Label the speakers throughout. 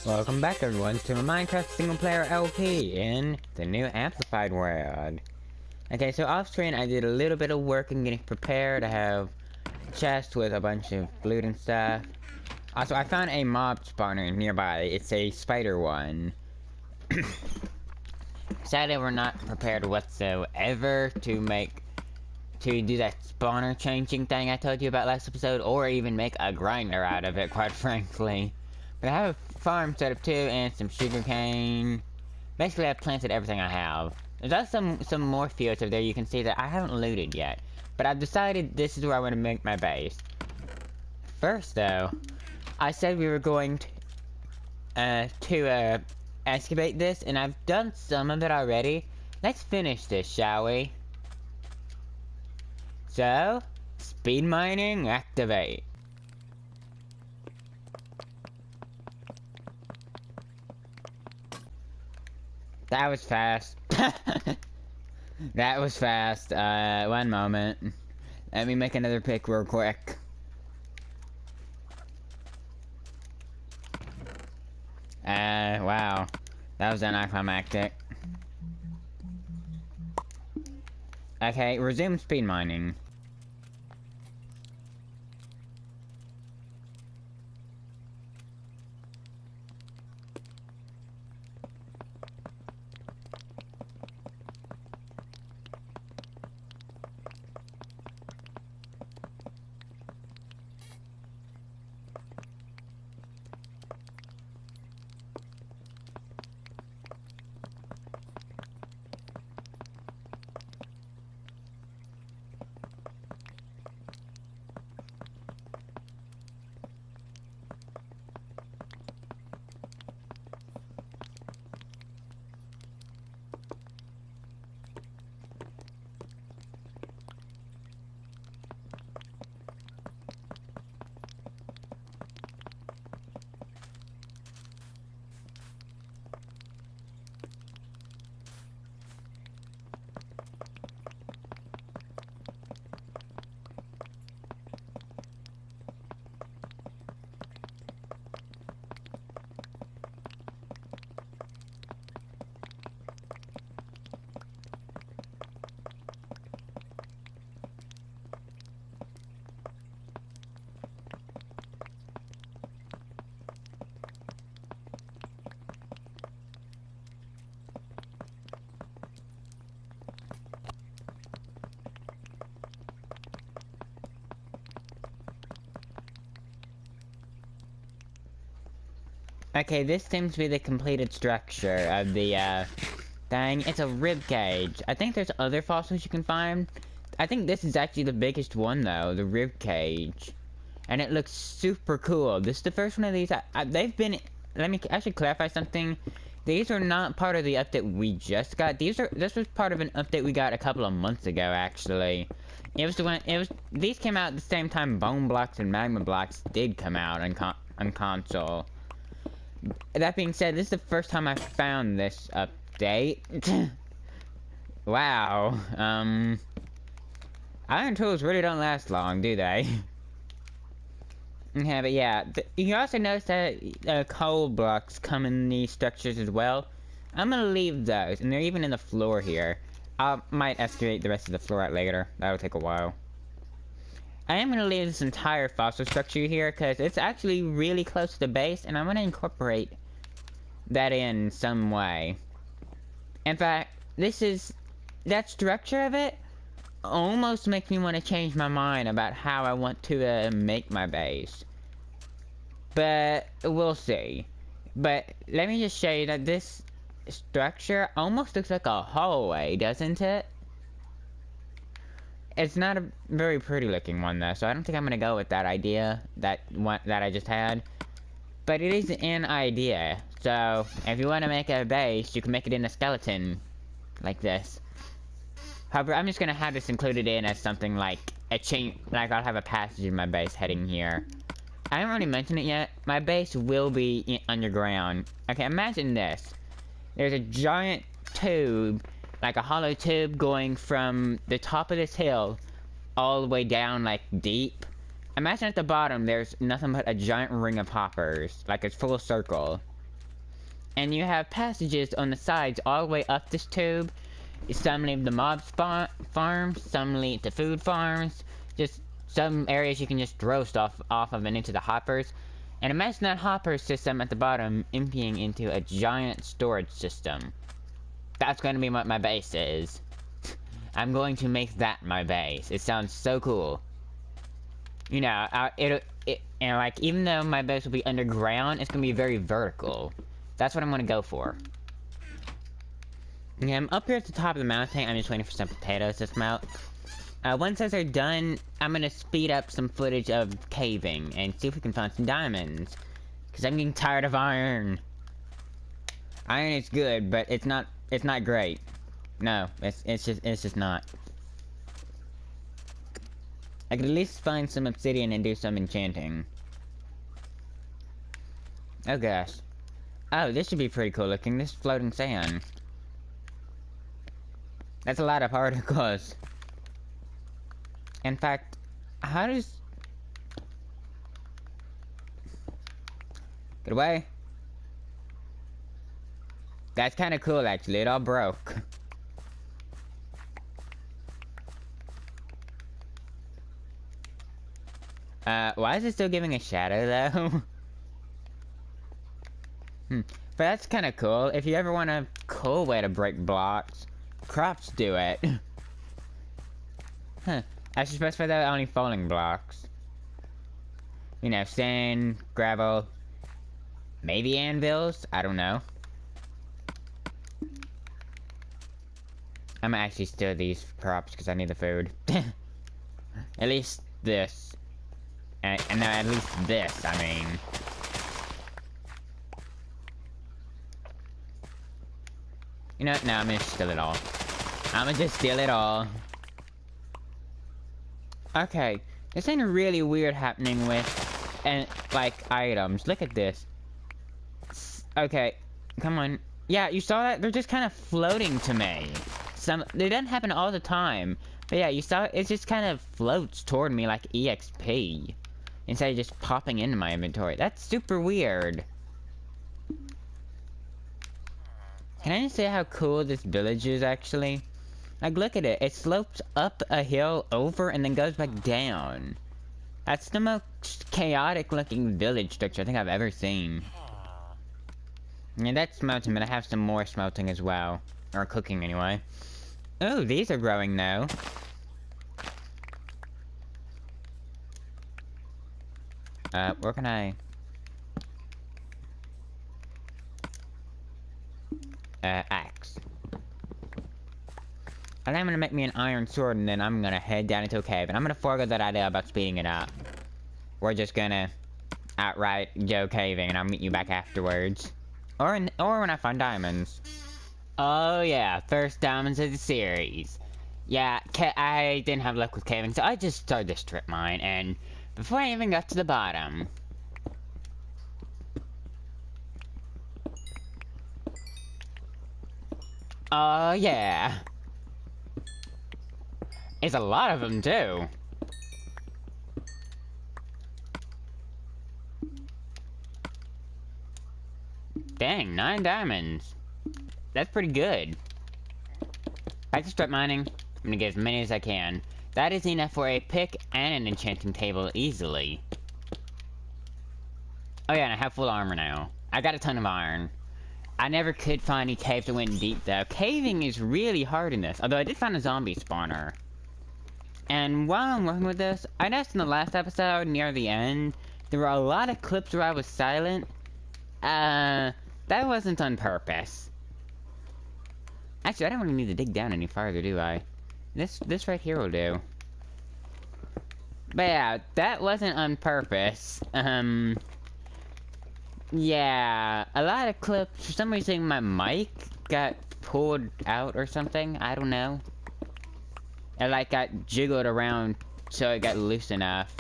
Speaker 1: Welcome back everyone to my Minecraft single player LP in the new amplified world. Okay, so off screen I did a little bit of work in getting prepared. I have a chest with a bunch of loot and stuff. Also, I found a mob spawner nearby. It's a spider one. Sadly, we're not prepared whatsoever to do that spawner changing thing I told you about last episode, or even make a grinder out of it, quite frankly. But I have a farm set up too, and some sugarcane. Basically, I've planted everything I have. There's also some more fields over there you can see that I haven't looted yet. But I've decided this is where I want to make my base. First, though, I said we were going to excavate this, and I've done some of it already. Let's finish this, shall we? So, speed mining, activate. That was fast. That was fast. One moment. Let me make another pick real quick. Wow. That was anticlimactic. Okay, resume speed mining. Okay, this seems to be the completed structure of the, thing. It's a rib cage. I think there's other fossils you can find. I think this is actually the biggest one, though, the rib cage. And it looks super cool. This is the first one of these. They've been... Let me actually clarify something. These are not part of the update we just got. This was part of an update we got a couple of months ago, actually. These came out at the same time bone blocks and magma blocks did come out on console. That being said, this is the first time I found this update. Wow. Iron tools really don't last long, do they? Yeah, but yeah. You also notice that coal blocks come in these structures as well. I'm gonna leave those, and they're even in the floor here. I might excavate the rest of the floor out later. That'll take a while. I am going to leave this entire fossil structure here because it's actually really close to the base, and I want to incorporate that in some way. In fact, that structure of it almost makes me want to change my mind about how I want to make my base. But we'll see. But let me just show you that this structure almost looks like a hallway, doesn't it? It's not a very pretty looking one though, so I don't think I'm gonna go with that idea, that I just had. But it is an idea, so if you want to make a base, you can make it in a skeleton, like this. However, I'm just gonna have this included in as something like a chain, like I'll have a passage in my base heading here. I haven't already mentioned it yet. My base will be underground. Okay, imagine this. There's a giant tube like a hollow tube going from the top of this hill all the way down, like, deep. Imagine at the bottom, there's nothing but a giant ring of hoppers, like it's full circle. And you have passages on the sides all the way up this tube. Some lead to mob farms, some lead to food farms. Just some areas you can just throw stuff off of and into the hoppers. And imagine that hopper system at the bottom emptying into a giant storage system. That's going to be what my base is. I'm going to make that my base. It sounds so cool. You know, and like, even though my base will be underground, it's going to be very vertical. That's what I'm going to go for. Yeah, I'm up here at the top of the mountain. I'm just waiting for some potatoes to smelt. Once those are done, I'm going to speed up some footage of caving and see if we can find some diamonds. Because I'm getting tired of iron. Iron is good, but it's not great. No, it's just not. I could at least find some obsidian and do some enchanting. Oh gosh. Oh, this should be pretty cool looking. This floating sand. That's a lot of particles. In fact, how does... Get away. That's kind of cool, actually. It all broke. Why is it still giving a shadow, though? But that's kind of cool. If you ever want a cool way to break blocks, crops do it. Huh. I should specify that only falling blocks. You know, sand, gravel, maybe anvils? I don't know. I'm gonna actually steal these crops because I need the food. At least this. And no, at least this, I mean. You know what? No, I'm gonna steal it all. I'm gonna just steal it all. Okay, there's something really weird happening with, like, items. Look at this. Okay, come on. Yeah, you saw that? They're just kind of floating to me. It doesn't happen all the time. But yeah, you saw it just kind of floats toward me like EXP. Instead of just popping into my inventory. That's super weird. Can I just say how cool this village is, actually? Like, look at it. It slopes up a hill over and then goes back down. That's the most chaotic-looking village structure I think I've ever seen. Yeah, that's smelting, but I have some more smelting as well. Or cooking, anyway. Oh, these are growing now. Where can I... axe. And I'm gonna make me an iron sword, and then I'm gonna head down into a cave. And I'm gonna forego that idea about speeding it up. We're just gonna outright go caving, and I'll meet you back afterwards. Or when I find diamonds. Oh yeah, first diamonds of the series. Yeah, I didn't have luck with caving, so I just started the strip mine, and before I even got to the bottom... Oh yeah! It's a lot of them, too. Dang, 9 diamonds. That's pretty good. Back to strip mining. I'm gonna get as many as I can. That is enough for a pick and an enchanting table easily. Oh yeah, and I have full armor now. I got a ton of iron. I never could find any caves that went deep, though. Caving is really hard in this, although I did find a zombie spawner. And while I'm working with this, I noticed in the last episode, near the end, there were a lot of clips where I was silent. That wasn't on purpose. Actually, I don't really need to dig down any farther, do I? This right here will do. But yeah, that wasn't on purpose. Yeah, a lot of clips, for some reason my mic got pulled out or something, I don't know. It like got jiggled around so it got loose enough.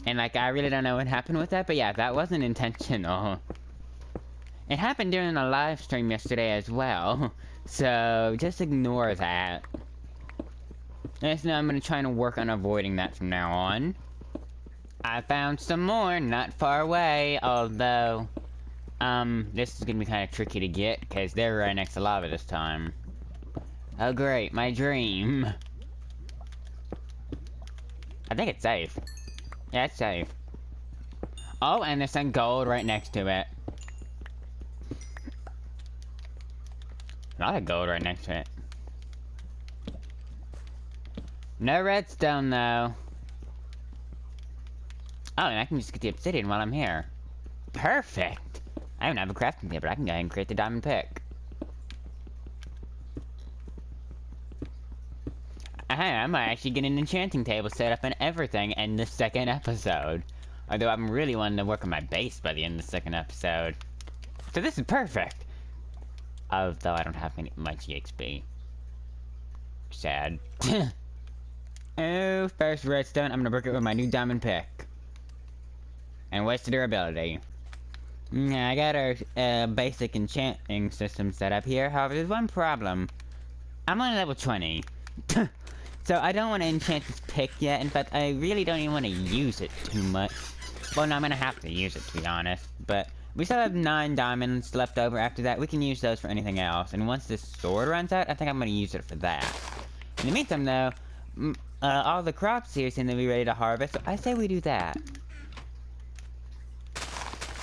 Speaker 1: And like, I really don't know what happened with that, but yeah, that wasn't intentional. It happened during a live stream yesterday as well. So, just ignore that. And now I'm gonna try and work on avoiding that from now on. I found some more, not far away, although... this is gonna be kind of tricky to get, because they're right next to lava this time. Oh great, my dream. I think it's safe. Yeah, it's safe. Oh, and there's some gold right next to it. A lot of gold right next to it. No redstone, though. Oh, and I can just get the obsidian while I'm here. Perfect! I don't have a crafting table, but I can go ahead and create the diamond pick. I might actually get an enchanting table set up and everything in the second episode. Although I'm really wanting to work on my base by the end of the second episode. So this is perfect! Although I don't have much EXP. Sad. Oh, first redstone, I'm gonna work it with my new diamond pick. And waste the durability. Yeah, I got our basic enchanting system set up here. However, there's one problem. I'm on level 20. So I don't want to enchant this pick yet. In fact, I really don't even want to use it too much. Well, no, I'm gonna have to use it, to be honest. But we still have 9 diamonds left over after that. We can use those for anything else. And once this sword runs out, I think I'm gonna use it for that. In the meantime, though, all the crops here seem to be ready to harvest. So I say we do that.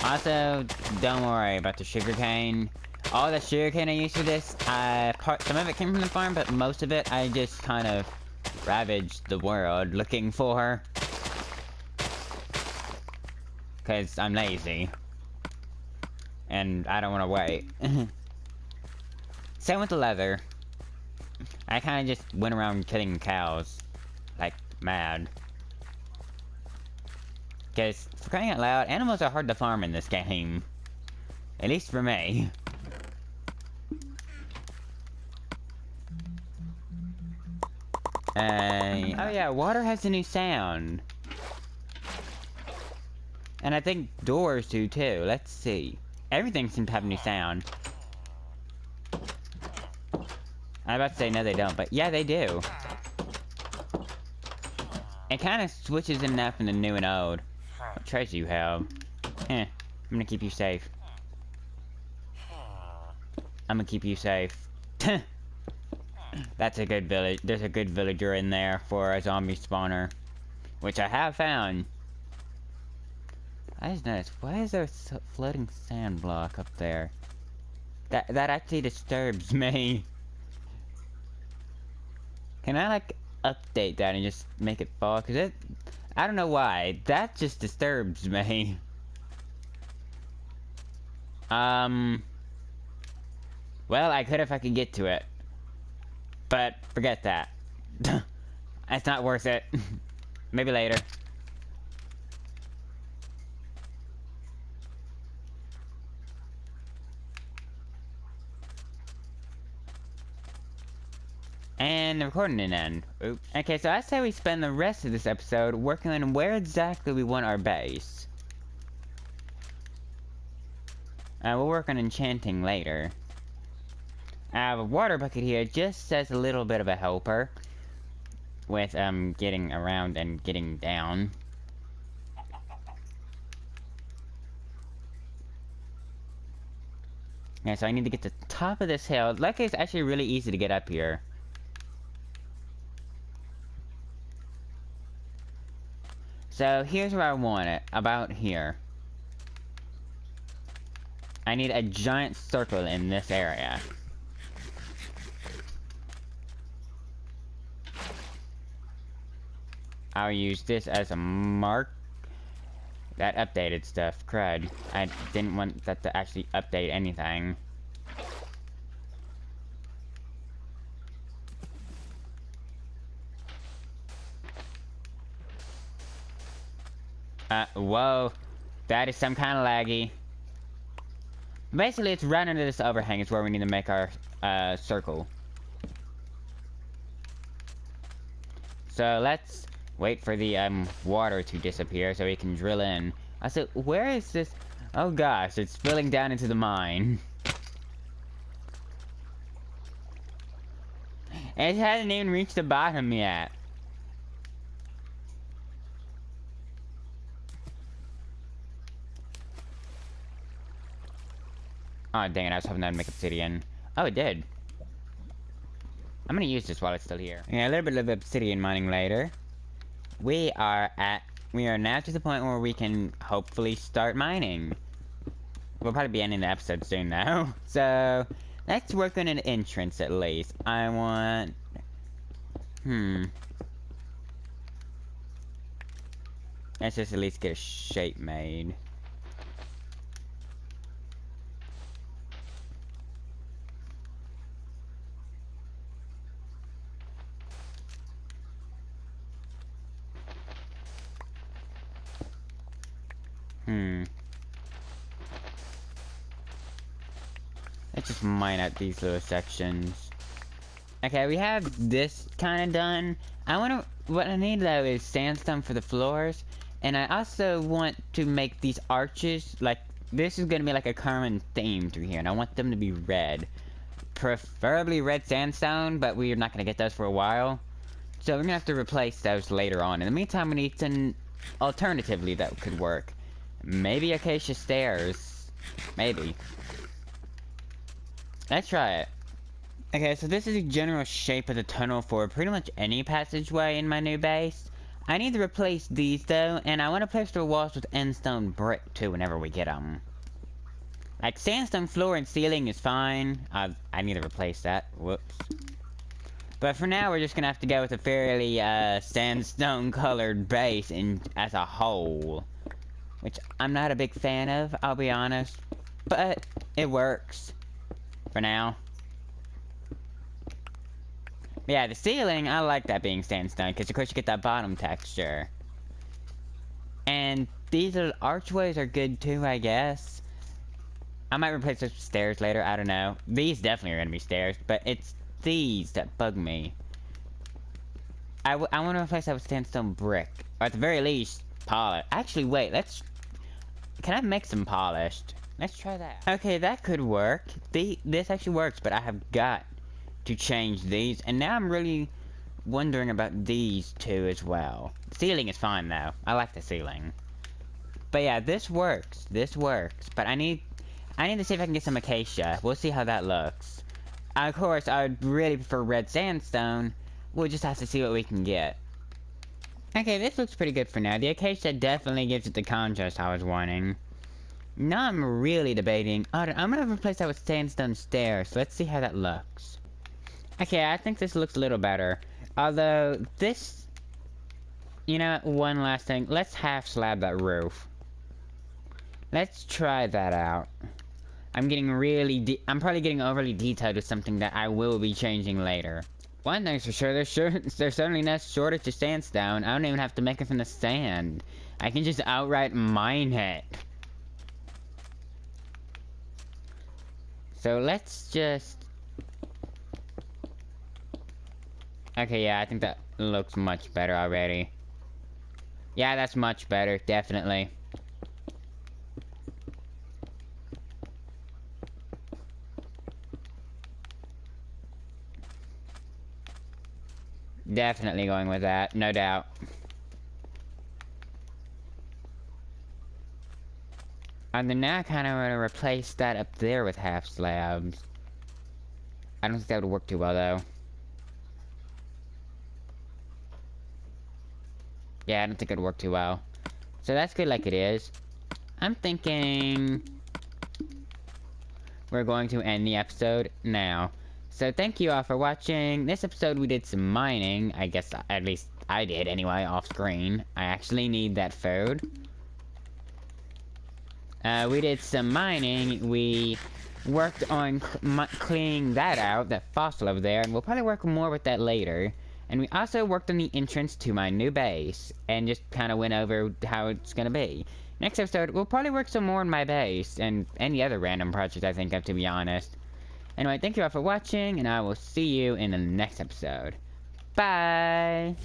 Speaker 1: Also, don't worry about the sugarcane. All the sugarcane I used for this, some of it came from the farm, but most of it I just kind of ravaged the world looking for. Because I'm lazy. And I don't want to wait. Same with the leather. I kind of just went around killing cows. Like, mad. Because, for crying out loud, animals are hard to farm in this game. At least for me. Oh yeah, water has a new sound. And I think doors do too. Let's see. Everything seems to have a new sound. I'm about to say no they don't, but yeah they do. It kind of switches in and out from the new and old. What treasure you have? I'm gonna keep you safe. I'm gonna keep you safe. That's a good village. There's a good villager in there for a zombie spawner. Which I have found. I just noticed, why is there a floating sand block up there? That actually disturbs me. Can I, like, update that and just make it fall? Because I don't know why. That just disturbs me. Well, I could if I could get to it. But, forget that. It's not worth it. Maybe later. And the recording didn't end. Oops. Okay, so I say we spend the rest of this episode working on where exactly we want our base. We'll work on enchanting later. I have a water bucket here, just as a little bit of a helper. With, getting around and getting down. Yeah, so I need to get to the top of this hill. Luckily, it's actually really easy to get up here. So, here's where I want it. About here. I need a giant circle in this area. I'll use this as a mark. That updated stuff, crud. I didn't want that to actually update anything. Whoa. That is some kind of laggy. Basically, it's right under this overhang is where we need to make our, circle. So, let's wait for the, water to disappear so we can drill in. So, where is this? Oh gosh, it's spilling down into the mine. It hasn't even reached the bottom yet. Oh, dang it, I was hoping that would make obsidian. Oh, it did. I'm gonna use this while it's still here. Yeah, a little bit of obsidian mining later. We are now to the point where we can hopefully start mining. We'll probably be ending the episode soon now. So, let's work on an entrance at least. I want... Let's just at least get a shape made. Let's just mine out these little sections. Okay, we have this kind of done. What I need though is sandstone for the floors. And I also want to make these arches, like, this is gonna be like a common theme through here. And I want them to be red. Preferably red sandstone, but we're not gonna get those for a while. So we're gonna have to replace those later on. In the meantime, we need some alternatively that could work. Maybe acacia stairs. Maybe. Let's try it. Okay, so this is the general shape of the tunnel for pretty much any passageway in my new base. I need to replace these though, and I want to place the walls with endstone brick too whenever we get them. Like, sandstone floor and ceiling is fine. I need to replace that. Whoops. But for now, we're just gonna have to go with a fairly sandstone colored base as a whole. Which I'm not a big fan of, I'll be honest. But it works. For now. But yeah, the ceiling, I like that being sandstone, because of course you get that bottom texture. And these little archways are good too, I guess. I might replace those with stairs later, I don't know. These definitely are going to be stairs, but it's these that bug me. I want to replace that with sandstone brick. Or at the very least, polish. Actually, wait, can I make some polished? Let's try that. Okay, that could work. This actually works, but I have got to change these. And now I'm really wondering about these two as well. The ceiling is fine, though. I like the ceiling. But yeah, this works. This works. But I need to see if I can get some acacia. We'll see how that looks. Of course, I would really prefer red sandstone. We'll just have to see what we can get. Okay, this looks pretty good for now. The acacia definitely gives it the contrast I was wanting. Now I'm really debating. Oh, I'm gonna replace that with sandstone stairs. So let's see how that looks. Okay, I think this looks a little better. Although, this... You know, one last thing. Let's half slab that roof. Let's try that out. I'm probably getting overly detailed with something that I will be changing later. One thing's for sure, there's certainly no shortage of sandstone. I don't even have to make it from the sand. I can just outright mine it. So let's just... Okay, yeah, I think that looks much better already. Yeah, that's much better, definitely. Definitely going with that, no doubt. And then now I kind of want to replace that up there with half slabs. I don't think that would work too well, though. Yeah, I don't think it would work too well. So that's good like it is. I'm thinking... we're going to end the episode now. So thank you all for watching. This episode we did some mining. I guess, at least I did anyway, off screen. I actually need that food. We did some mining. We worked on cleaning that out, that fossil over there. And we'll probably work more with that later. And we also worked on the entrance to my new base. And just kind of went over how it's gonna be. Next episode, we'll probably work some more on my base. And any other random project I think of, to be honest. Anyway, thank you all for watching, and I will see you in the next episode. Bye!